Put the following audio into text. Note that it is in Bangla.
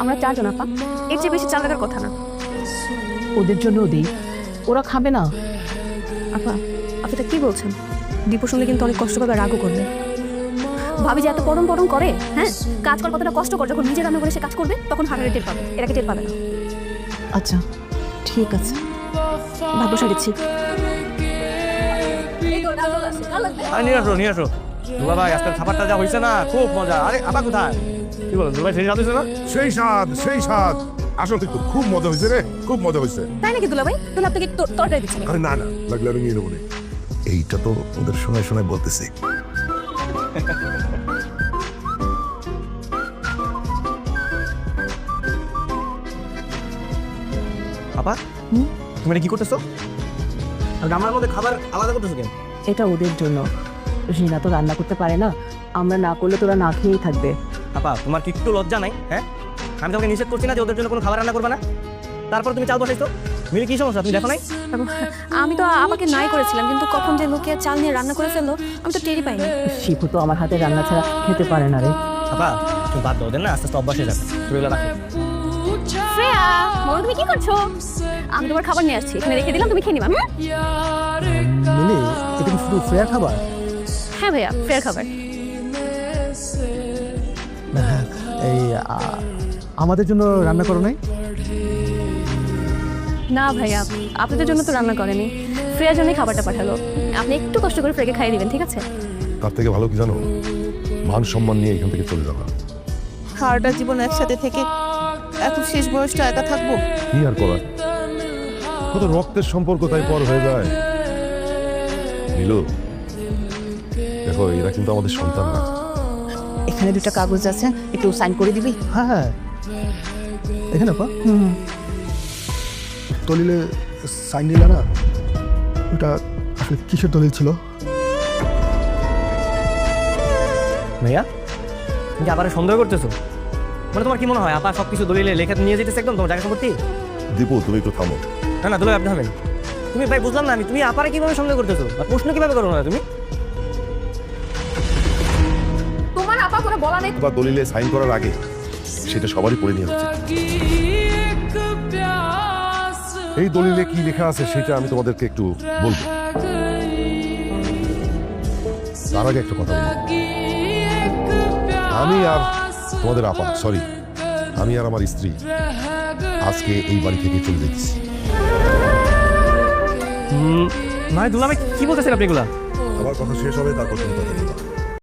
আমরা চারজন আপা, এর চেয়ে বেশি চাল লাগার কথা না। ওদের জন্য দিই, ওরা খাবে না। আপা, আপনি এটা কি বলছেন? দীপুর সঙ্গে কিন্তু অনেক কষ্ট পাবে, রাগও করবে। ভাবি যে এত পরম পরম করে, হ্যাঁ কাজ করার কতটা কষ্ট করে, যখন নিজে রান্না করে সে কাজ করবে তখন হারারে টের পাবে, এটাকে টের পাবে না। আচ্ছা ঠিক আছে, ভাত বসে দিচ্ছি। নিয়ে আসো দুলা ভাই, আজকাল খাবারটা যা হয়েছে না খুব মজা। আরে আপা কোথায়? কি বলো দুলা ভাই, সেই স্বাদ হয়েছে না? সেই স্বাদ আসলে কিন্তু খুব মজা হয়েছে রে, খুব মজা হয়েছে। তাই নাকি দুলা ভাই? তাহলে আপনাকে তরকারি দিচ্ছি। আরে না না, লাগলে আমি নিয়ে নেবো রে। এইটা তো ওদের শোনায় শোনায় বলতেছি। আপা তুমি এটা কি করতেছো? আর আমার মধ্যে খাবার আলাদা করতেছো কেন? এটা ওদের জন্য। রিনা তো রান্না করতে পারে না, আমরা না করলে তোরা না খেয়েই থাকবে। আপা তোমার কি একটু লজ্জা নাই? হ্যাঁ, আমি তোমাকে নিষেধ করছি না যে ওদের জন্য কোনো খাবার রান্না করবে না, তারপর তুমি চাল বসাইছো। মিলে কি সমস্যা তুমি দেখো নাই? আমি তো আমাকে নাই করেছিলাম, কিন্তু কখন যে লুকিয়ে চাল নিয়ে রান্না করে ফেললো আমি তো টেরই পাইনি। শিপু তো আমার হাতে রান্না ছাড়া খেতে পারে না রে। আপা তুমি বাদ দাও, ওদের না আস্তে আস্তে অভ্যাস হয়ে যাবে। তুমি এগুলো রাখো। শ্রেয়া, মনে তুমি কি করছো? আমি তোমার খাবার নিয়ে আসছি, এখানে রেখে দিলাম, তুমি খেয়ে নিবা। মিলি, এটা কি শুধু ফ্রেয়ার খাবার? হ্যাঁ ভাইয়া, ফ্রেয়ার খাবার। এই আমাদের জন্য রান্না করো নাই? না ভাইয়া, আপনাদের জন্য তো রান্না করেনি, ফ্রেয়ার জন্যই খাবারটা পাঠালো। আপনি একটু কষ্ট করে ফ্রেয়াকে খাইয়ে দিবেন, ঠিক আছে? তার থেকে ভালো কি জানো, মান সম্মান নিয়ে এখান থেকে চলে যাবা। সারাটা জীবন একসাথে থেকে এত শেষ বয়সটা একা থাকবো? কি আর করার, কত রক্তের সম্পর্ক তাই পর হয়ে যায়। নীলু দেখো, এরা কিন্তু আমাদের সন্তান না। এখানে দুটো কাগজ আছে, একটু সাইন করে দিবি? হ্যাঁ হ্যাঁ, এখানে পা দলিলে সাইন দিলা না, ওটা আসলে কিসের দলিল ছিল? ভাইয়া তুমি কি আবার সন্দেহ করতেছো? মানে তোমার কি মনে হয় আপা সবকিছু দলিলে লেখা নিয়ে যেতেছে একদম তোমার জায়গা সম্পত্তি? দীপু তুমি একটু থামো। না না দুলা ভাই আপনি হবেন। তুমি ভাই বুঝলাম না আমি, তুমি আপারে কিভাবে সন্দেহ করতেছো আর প্রশ্ন কিভাবে করো না তুমি? তোমার আপা করে বলা নেই। বা দলিলে সাইন করার আগে সেটা সবারই পড়ে নিয়ে হচ্ছে। এই দলিলে কি লেখা আছে সেটা আমি তোমাদেরকে একটু বলবো। তার আগে একটা কথা বলবো, আমি আর তোমাদের আপা, সরি আমি আর আমার স্ত্রী আজকে এই বাড়ি থেকে চলে যেতেছি। মানে দুলা ভাই কি বলতেছেন আপনি এগুলা? আমার কথা শেষ হবে, তারপর তুমি কথা বলবা।